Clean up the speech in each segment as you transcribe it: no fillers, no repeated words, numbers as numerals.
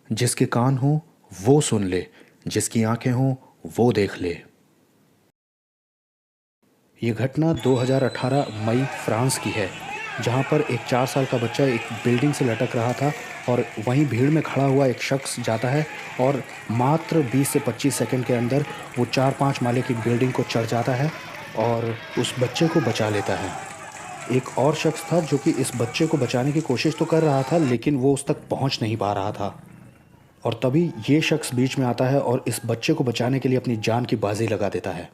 जिसके कान हो वो सुन ले, जिसकी आंखें हों वो देख ले। ये घटना 2018 मई फ्रांस की है, जहां पर एक 4 साल का बच्चा एक बिल्डिंग से लटक रहा था और वहीं भीड़ में खड़ा हुआ एक शख्स जाता है और मात्र 20 से 25 सेकंड के अंदर वो 4-5 माले की बिल्डिंग को चढ़ जाता है और उस बच्चे को बचा लेता है। एक और शख्स था जो कि इस बच्चे को बचाने की कोशिश तो कर रहा था, लेकिन वो उस तक पहुंच नहीं पा रहा था। और तभी ये शख्स बीच में आता है और इस बच्चे को बचाने के लिए अपनी जान की बाजी लगा देता है।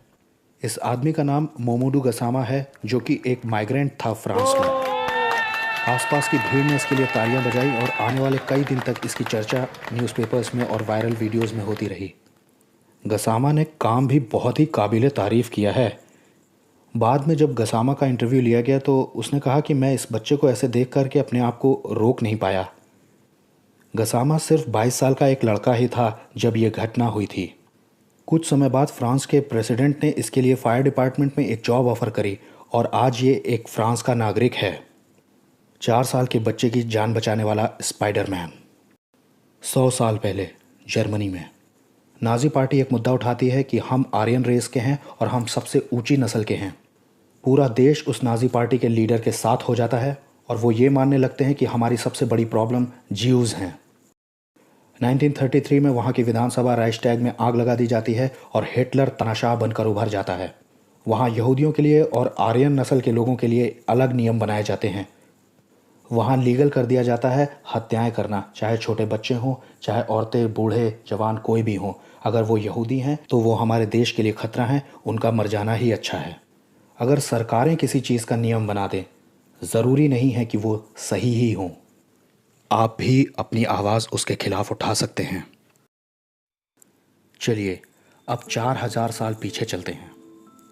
इस आदमी का नाम मोमोडू गसामा है, जो कि एक माइग्रेंट था फ्रांस में। आसपास की भीड़ ने इसके लिए तालियां बजाई और आने वाले कई दिन तक इसकी चर्चा न्यूज़पेपर्स में और वायरल वीडियोस में होती रही। गसामा ने काम भी बहुत ही काबिले तारीफ़ किया है। बाद में जब गसामा का इंटरव्यू लिया गया तो उसने कहा कि मैं इस बच्चे को ऐसे देख करके अपने आप को रोक नहीं पाया। गसामा सिर्फ 22 साल का एक लड़का ही था जब यह घटना हुई थी। कुछ समय बाद फ्रांस के प्रेसिडेंट ने इसके लिए फायर डिपार्टमेंट में एक जॉब ऑफर करी और आज ये एक फ्रांस का नागरिक है। 4 साल के बच्चे की जान बचाने वाला स्पाइडरमैन। 100 साल पहले जर्मनी में नाजी पार्टी एक मुद्दा उठाती है कि हम आर्यन रेस के हैं और हम सबसे ऊंची नस्ल के हैं। पूरा देश उस नाजी पार्टी के लीडर के साथ हो जाता है और वो ये मानने लगते हैं कि हमारी सबसे बड़ी प्रॉब्लम ज्यूज़ हैं। 1933 में वहाँ की विधानसभा राइक्सटैग में आग लगा दी जाती है और हिटलर तनाशाह बनकर उभर जाता है। वहाँ यहूदियों के लिए और आर्यन नस्ल के लोगों के लिए अलग नियम बनाए जाते हैं। वहाँ लीगल कर दिया जाता है हत्याएं करना, चाहे छोटे बच्चे हों, चाहे औरतें, बूढ़े, जवान कोई भी हों। अगर वो यहूदी हैं तो वो हमारे देश के लिए खतरा हैं, उनका मर जाना ही अच्छा है। अगर सरकारें किसी चीज़ का नियम बना दें, ज़रूरी नहीं है कि वो सही ही हों। आप भी अपनी आवाज़ उसके खिलाफ उठा सकते हैं। चलिए अब 4000 साल पीछे चलते हैं।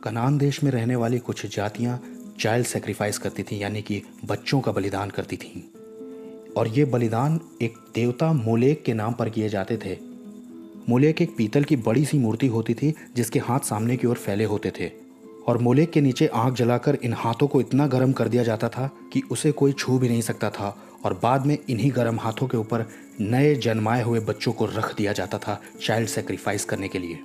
कनान देश में रहने वाली कुछ जातियां चाइल्ड सेक्रीफाइस करती थीं, यानी कि बच्चों का बलिदान करती थीं। और ये बलिदान एक देवता मोलेक के नाम पर किए जाते थे। मोलेक एक पीतल की बड़ी सी मूर्ति होती थी जिसके हाथ सामने की ओर फैले होते थे और मोलेक के नीचे आग जलाकर इन हाथों को इतना गर्म कर दिया जाता था कि उसे कोई छू भी नहीं सकता था और बाद में इन्हीं गर्म हाथों के ऊपर नए जन्माए हुए बच्चों को रख दिया जाता था चाइल्ड सेक्रीफाइस करने के लिए।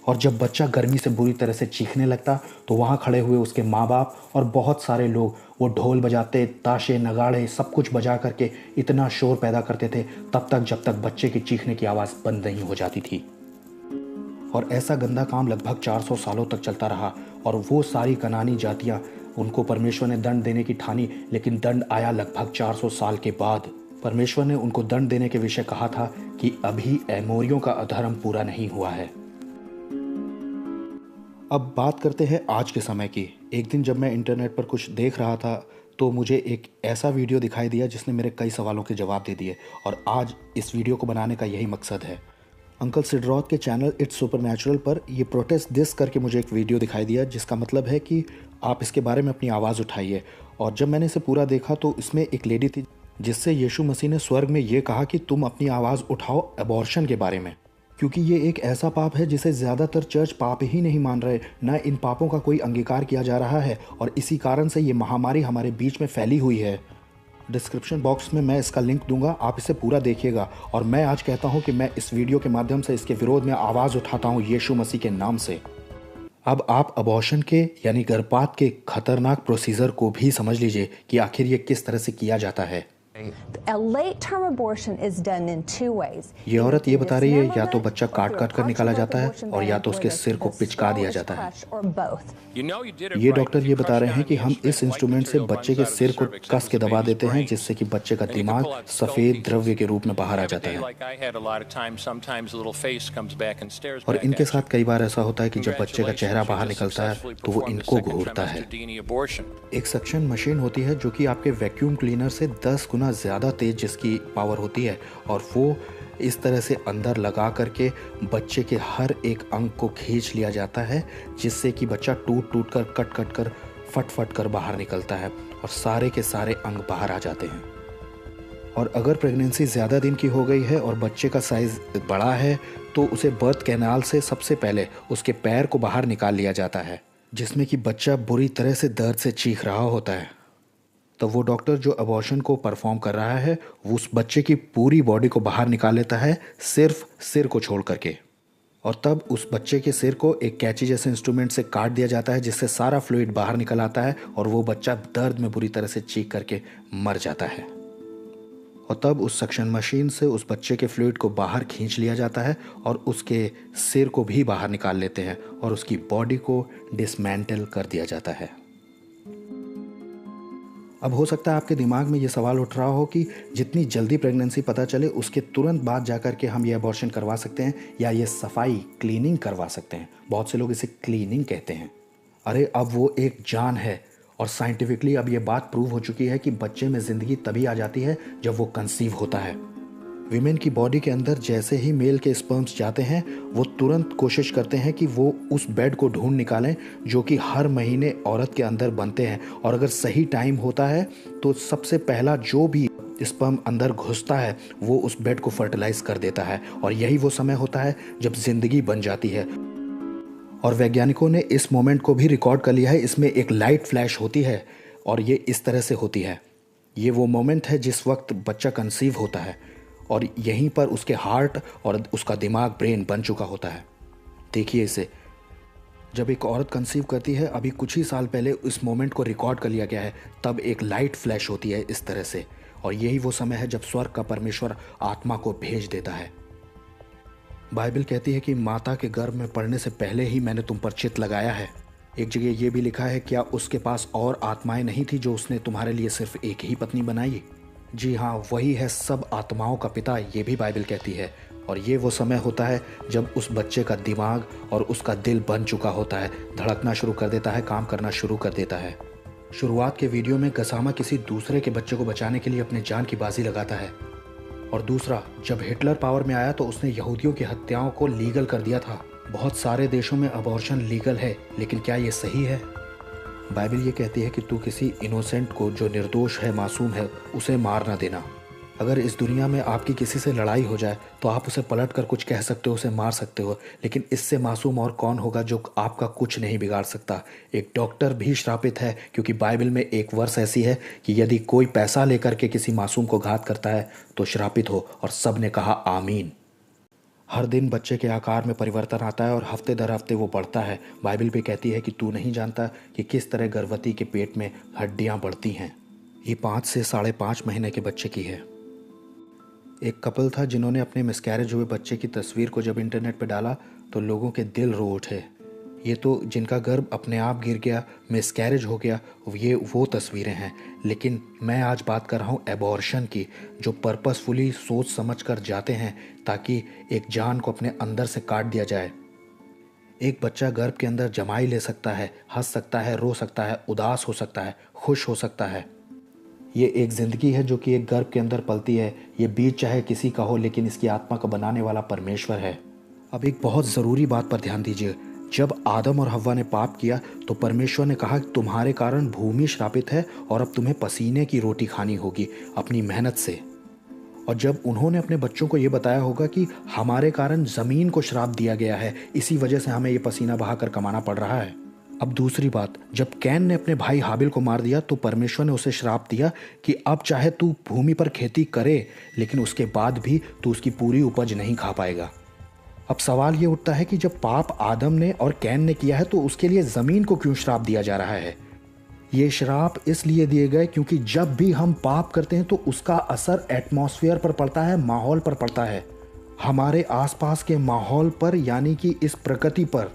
और जब बच्चा गर्मी से बुरी तरह से चीखने लगता तो वहाँ खड़े हुए उसके माँ बाप और बहुत सारे लोग वो ढोल बजाते, ताशे, नगाड़े सब कुछ बजा करके इतना शोर पैदा करते थे तब तक जब तक बच्चे की चीखने की आवाज़ बंद नहीं हो जाती थी। और ऐसा गंदा काम लगभग 400 सालों तक चलता रहा और वो सारी कनानी जातियाँ, उनको परमेश्वर ने दंड देने की ठानी, लेकिन दंड आया लगभग 400 साल के बाद। परमेश्वर ने उनको दंड देने के विषय कहा था कि अभी एमोरियों का अधर्म पूरा नहीं हुआ है। अब बात करते हैं आज के समय की। एक दिन जब मैं इंटरनेट पर कुछ देख रहा था तो मुझे एक ऐसा वीडियो दिखाई दिया जिसने मेरे कई सवालों के जवाब दे दिए और आज इस वीडियो को बनाने का यही मकसद है। अंकल सिड्रॉथ के चैनल इट्स सुपरनैचुरल पर ये प्रोटेस्ट दिस करके मुझे एक वीडियो दिखाई दिया, जिसका मतलब है कि आप इसके बारे में अपनी आवाज़ उठाइए। और जब मैंने इसे पूरा देखा तो इसमें एक लेडी थी जिससे यीशु मसीह ने स्वर्ग में ये कहा कि तुम अपनी आवाज़ उठाओ अबॉर्शन के बारे में, क्योंकि ये एक ऐसा पाप है जिसे ज़्यादातर चर्च पाप ही नहीं मान रहे, न इन पापों का कोई अंगीकार किया जा रहा है और इसी कारण से ये महामारी हमारे बीच में फैली हुई है। डिस्क्रिप्शन बॉक्स में मैं इसका लिंक दूंगा, आप इसे पूरा देखिएगा। और मैं आज कहता हूं कि मैं इस वीडियो के माध्यम से इसके विरोध में आवाज़ उठाता हूं यीशु मसीह के नाम से। अब आप अबॉर्शन के यानी गर्भपात के खतरनाक प्रोसीजर को भी समझ लीजिए कि आखिर ये किस तरह से किया जाता है। A late-term abortion is done in two ways. ये औरत ये बता रही है या तो बच्चा काट काट कर निकाला जाता है और या तो उसके सिर को पिचका दिया जाता है। ये डॉक्टर ये बता रहे हैं कि हम इस इंस्ट्रूमेंट से बच्चे के सिर को कस के दबा देते हैं जिससे कि बच्चे का दिमाग सफ़ेद द्रव्य के रूप में बाहर आ जाता है। और इनके साथ कई बार ऐसा होता है कि जब बच्चे का चेहरा बाहर निकलता है तो वो इनको घूरता है। एक सक्शन मशीन होती है जो कि आपके वैक्यूम क्लीनर से 10 गुना ज़्यादा तेज जिसकी पावर होती है और वो इस तरह से अंदर लगा करके बच्चे के हर एक अंग को खींच लिया जाता है जिससे कि बच्चा टूट टूट कर, कट कट कर, फट फट कर बाहर निकलता है और सारे के सारे अंग बाहर आ जाते हैं। और अगर प्रेगनेंसी ज़्यादा दिन की हो गई है और बच्चे का साइज़ बड़ा है तो उसे बर्थ कैनाल से सबसे पहले उसके पैर को बाहर निकाल लिया जाता है, जिसमें कि बच्चा बुरी तरह से दर्द से चीख रहा होता है। तब वो डॉक्टर जो अबॉर्शन को परफॉर्म कर रहा है वो उस बच्चे की पूरी बॉडी को बाहर निकाल लेता है, सिर्फ सिर को छोड़ करके। और तब उस बच्चे के सिर को एक कैंची जैसे इंस्ट्रूमेंट से काट दिया जाता है, जिससे सारा फ्लूइड बाहर निकल आता है और वो बच्चा दर्द में बुरी तरह से चीख करके मर जाता है। और तब उस सक्शन मशीन से उस बच्चे के फ्लूइड को बाहर खींच लिया जाता है और उसके सिर को भी बाहर निकाल लेते हैं और उसकी बॉडी को डिसमेंटल कर दिया जाता है। अब हो सकता है आपके दिमाग में ये सवाल उठ रहा हो कि जितनी जल्दी प्रेगनेंसी पता चले उसके तुरंत बाद जाकर के हम ये अबॉर्शन करवा सकते हैं या ये सफाई क्लीनिंग करवा सकते हैं। बहुत से लोग इसे क्लीनिंग कहते हैं। अरे अब वो एक जान है और साइंटिफिकली अब ये बात प्रूव हो चुकी है कि बच्चे में ज़िंदगी तभी आ जाती है जब वो कंसीव होता है। वीमेन की बॉडी के अंदर जैसे ही मेल के स्पर्म्स जाते हैं वो तुरंत कोशिश करते हैं कि वो उस बेड को ढूंढ निकालें जो कि हर महीने औरत के अंदर बनते हैं। और अगर सही टाइम होता है तो सबसे पहला जो भी स्पर्म अंदर घुसता है वो उस बेड को फर्टिलाइज कर देता है और यही वो समय होता है जब जिंदगी बन जाती है। और वैज्ञानिकों ने इस मोमेंट को भी रिकॉर्ड कर लिया है। इसमें एक लाइट फ्लैश होती है और ये इस तरह से होती है। ये वो मोमेंट है जिस वक्त बच्चा कंसीव होता है और यहीं पर उसके हार्ट और उसका दिमाग ब्रेन बन चुका होता है। देखिए इसे, जब एक औरत कंसीव करती है, अभी कुछ ही साल पहले इस मोमेंट को रिकॉर्ड कर लिया गया है, तब एक लाइट फ्लैश होती है इस तरह से। और यही वो समय है जब स्वर्ग का परमेश्वर आत्मा को भेज देता है। बाइबल कहती है कि माता के गर्भ में पड़ने से पहले ही मैंने तुम पर चित्त लगाया है। एक जगह ये भी लिखा है, क्या उसके पास और आत्माएं नहीं थी जो उसने तुम्हारे लिए सिर्फ एक ही पत्नी बनाई? जी हाँ, वही है सब आत्माओं का पिता, ये भी बाइबल कहती है। और ये वो समय होता है जब उस बच्चे का दिमाग और उसका दिल बन चुका होता है, धड़कना शुरू कर देता है, काम करना शुरू कर देता है। शुरुआत के वीडियो में गसामा किसी दूसरे के बच्चे को बचाने के लिए अपनी जान की बाजी लगाता है। और दूसरा, जब हिटलर पावर में आया तो उसने यहूदियों की हत्याओं को लीगल कर दिया था। बहुत सारे देशों में अबॉर्शन लीगल है, लेकिन क्या ये सही है? बाइबल ये कहती है कि तू किसी इनोसेंट को, जो निर्दोष है, मासूम है, उसे मार ना देना। अगर इस दुनिया में आपकी किसी से लड़ाई हो जाए तो आप उसे पलट कर कुछ कह सकते हो, उसे मार सकते हो, लेकिन इससे मासूम और कौन होगा जो आपका कुछ नहीं बिगाड़ सकता। एक डॉक्टर भी श्रापित है, क्योंकि बाइबल में एक वर्स ऐसी है कि यदि कोई पैसा लेकर के किसी मासूम को घात करता है तो श्रापित हो। और सब ने कहा आमीन। हर दिन बच्चे के आकार में परिवर्तन आता है और हफ्ते दर हफ्ते वो बढ़ता है। बाइबल भी कहती है कि तू नहीं जानता कि किस तरह गर्भवती के पेट में हड्डियां बढ़ती हैं। ये 5 से 5.5 महीने के बच्चे की है। एक कपल था जिन्होंने अपने मिसकैरेज हुए बच्चे की तस्वीर को जब इंटरनेट पर डाला तो लोगों के दिल रो उठे। ये तो जिनका गर्भ अपने आप गिर गया, मिसकैरेज हो गया, ये वो तस्वीरें हैं। लेकिन मैं आज बात कर रहा हूँ एबॉर्शन की, जो पर्पसफुली सोच समझ कर जाते हैं ताकि एक जान को अपने अंदर से काट दिया जाए। एक बच्चा गर्भ के अंदर जमाई ले सकता है, हंस सकता है, रो सकता है, उदास हो सकता है, खुश हो सकता है। ये एक ज़िंदगी है जो कि एक गर्भ के अंदर पलती है। ये बीज चाहे किसी का हो, लेकिन इसकी आत्मा को बनाने वाला परमेश्वर है। अब एक बहुत ज़रूरी बात पर ध्यान दीजिए। जब आदम और हव्वा ने पाप किया तो परमेश्वर ने कहा कि तुम्हारे कारण भूमि श्रापित है और अब तुम्हें पसीने की रोटी खानी होगी अपनी मेहनत से। और जब उन्होंने अपने बच्चों को ये बताया होगा कि हमारे कारण ज़मीन को श्राप दिया गया है, इसी वजह से हमें ये पसीना बहाकर कमाना पड़ रहा है। अब दूसरी बात, जब कैन ने अपने भाई हाबिल को मार दिया तो परमेश्वर ने उसे श्राप दिया कि अब चाहे तू भूमि पर खेती करे, लेकिन उसके बाद भी तू उसकी पूरी उपज नहीं खा पाएगा। अब सवाल ये उठता है कि जब पाप आदम ने और कैन ने किया है तो उसके लिए ज़मीन को क्यों श्राप दिया जा रहा है? ये श्राप इसलिए दिए गए क्योंकि जब भी हम पाप करते हैं तो उसका असर एटमॉस्फेयर पर पड़ता है, माहौल पर पड़ता है, हमारे आसपास के माहौल पर, यानी कि इस प्रकृति पर।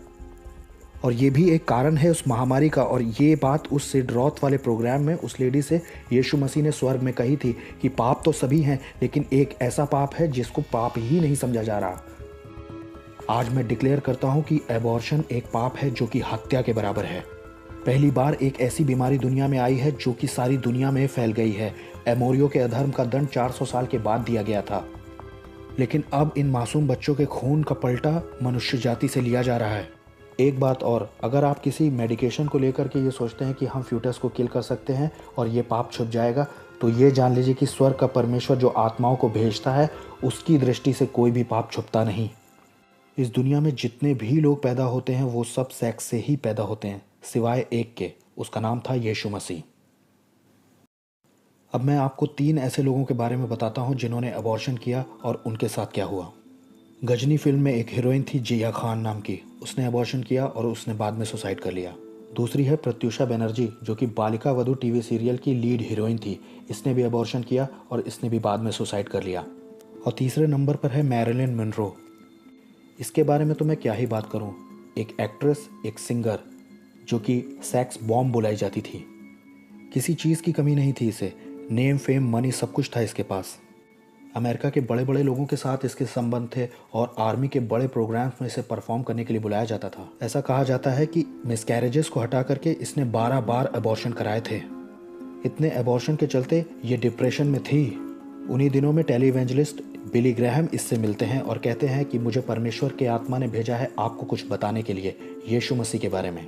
और ये भी एक कारण है उस महामारी का। और ये बात उस सिड रॉथ वाले प्रोग्राम में उस लेडी से यीशु मसीह ने स्वर्ग में कही थी कि पाप तो सभी हैं, लेकिन एक ऐसा पाप है जिसको पाप ही नहीं समझा जा रहा। आज मैं डिक्लेयर करता हूं कि एबॉर्शन एक पाप है जो कि हत्या के बराबर है। पहली बार एक ऐसी बीमारी दुनिया में आई है जो कि सारी दुनिया में फैल गई है। एमोरियो के अधर्म का दंड 400 साल के बाद दिया गया था, लेकिन अब इन मासूम बच्चों के खून का पलटा मनुष्य जाति से लिया जा रहा है। एक बात और, अगर आप किसी मेडिकेशन को लेकर के ये सोचते हैं कि हम फ्यूटस को किल कर सकते हैं और ये पाप छुप जाएगा, तो ये जान लीजिए कि स्वर्ग का परमेश्वर जो आत्माओं को भेजता है उसकी दृष्टि से कोई भी पाप छुपता नहीं। इस दुनिया में जितने भी लोग पैदा होते हैं वो सब सेक्स से ही पैदा होते हैं, सिवाय एक के, उसका नाम था यीशु मसीह। अब मैं आपको 3 ऐसे लोगों के बारे में बताता हूँ जिन्होंने अबॉर्शन किया और उनके साथ क्या हुआ। गजनी फिल्म में एक हीरोइन थी जिया खान नाम की, उसने अबॉर्शन किया और उसने बाद में सुसाइड कर लिया। दूसरी है प्रत्युषा बनर्जी, जो कि बालिका वधू टीवी सीरियल की लीड हीरोइन थी, इसने भी अबॉर्शन किया और इसने भी बाद में सुसाइड कर लिया। और तीसरे नंबर पर है मैरिलिन मनरो। इसके बारे में तो मैं क्या ही बात करूं, एक एक्ट्रेस, एक सिंगर, जो कि सेक्स बॉम्ब बुलाई जाती थी। किसी चीज़ की कमी नहीं थी इसे, नेम फेम मनी सब कुछ था इसके पास। अमेरिका के बड़े बड़े लोगों के साथ इसके संबंध थे और आर्मी के बड़े प्रोग्राम्स में इसे परफॉर्म करने के लिए बुलाया जाता था। ऐसा कहा जाता है कि मिसकैरेजेस को हटा करके इसने 12 बार अबॉर्शन कराए थे। इतने अबॉर्शन के चलते ये डिप्रेशन में थी। उन्हीं दिनों में टेलीवेंजलिस्ट बिली ग्रैहम इससे मिलते हैं और कहते हैं कि मुझे परमेश्वर के आत्मा ने भेजा है आपको कुछ बताने के लिए, यीशु मसीह के बारे में।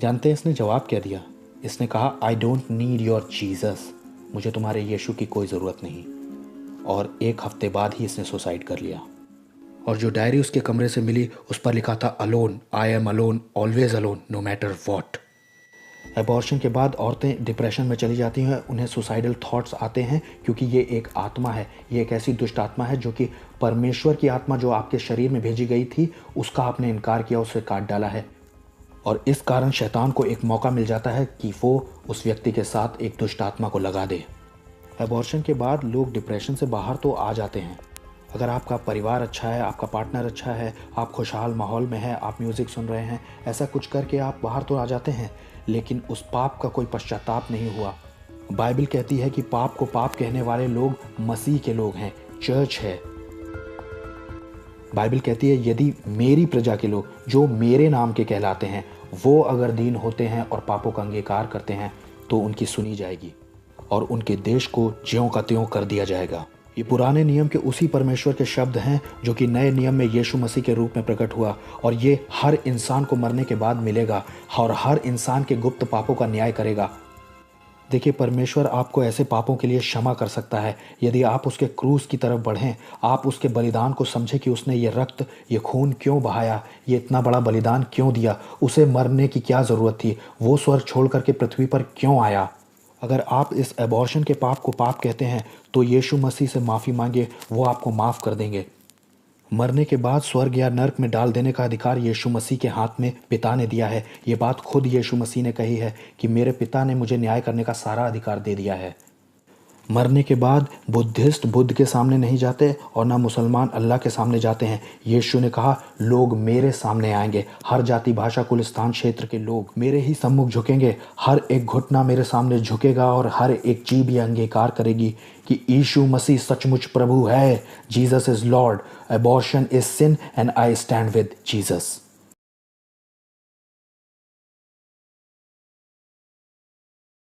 जानते हैं इसने जवाब क्या दिया? इसने कहा, I don't need your Jesus, मुझे तुम्हारे यीशु की कोई ज़रूरत नहीं। और 1 हफ्ते बाद ही इसने सुसाइड कर लिया। और जो डायरी उसके कमरे से मिली उस पर लिखा था, alone, I am alone, always alone, no matter what. Abortion के बाद औरतें डिप्रेशन में चली जाती हैं, उन्हें सुसाइडल थॉट्स आते हैं, क्योंकि ये एक आत्मा है, ये एक ऐसी दुष्ट आत्मा है जो कि परमेश्वर की आत्मा जो आपके शरीर में भेजी गई थी उसका आपने इनकार किया, उसे काट डाला है। और इस कारण शैतान को एक मौका मिल जाता है कि वो उस व्यक्ति के साथ एक दुष्ट आत्मा को लगा दे। अबॉर्शन के बाद लोग डिप्रेशन से बाहर तो आ जाते हैं। अगर आपका परिवार अच्छा है, आपका पार्टनर अच्छा है, आप खुशहाल माहौल में हैं, आप म्यूज़िक सुन रहे हैं, ऐसा कुछ करके आप बाहर तो आ जाते हैं, लेकिन उस पाप का कोई पश्चाताप नहीं हुआ। बाइबल कहती है कि पाप को पाप कहने वाले लोग मसीह के लोग हैं, चर्च है। बाइबल कहती है, यदि मेरी प्रजा के लोग जो मेरे नाम के कहलाते हैं वो अगर दीन होते हैं और पापों का अंगीकार करते हैं तो उनकी सुनी जाएगी और उनके देश को ज्यों का त्यों कर दिया जाएगा। ये पुराने नियम के उसी परमेश्वर के शब्द हैं जो कि नए नियम में यीशु मसीह के रूप में प्रकट हुआ, और ये हर इंसान को मरने के बाद मिलेगा और हर इंसान के गुप्त पापों का न्याय करेगा। देखिए, परमेश्वर आपको ऐसे पापों के लिए क्षमा कर सकता है यदि आप उसके क्रूस की तरफ बढ़ें, आप उसके बलिदान को समझें कि उसने ये रक्त, ये खून क्यों बहाया, ये इतना बड़ा बलिदान क्यों दिया, उसे मरने की क्या ज़रूरत थी, वो स्वर्ग छोड़ करके पृथ्वी पर क्यों आया। अगर आप इस अबॉर्शन के पाप को पाप कहते हैं तो यीशु मसीह से माफ़ी मांगिए, वो आपको माफ़ कर देंगे। मरने के बाद स्वर्ग या नर्क में डाल देने का अधिकार यीशु मसीह के हाथ में पिता ने दिया है। ये बात खुद यीशु मसीह ने कही है कि मेरे पिता ने मुझे न्याय करने का सारा अधिकार दे दिया है। मरने के बाद बुद्धिस्ट बुद्ध के सामने नहीं जाते और ना मुसलमान अल्लाह के सामने जाते हैं। यीशु ने कहा, लोग मेरे सामने आएंगे, हर जाति भाषा कुल स्थान क्षेत्र के लोग मेरे ही सम्मुख झुकेंगे, हर एक घुटना मेरे सामने झुकेगा और हर एक जीभ ये अंगीकार करेगी कि यीशु मसीह सचमुच प्रभु है। Jesus is Lord, abortion is sin and I stand with Jesus.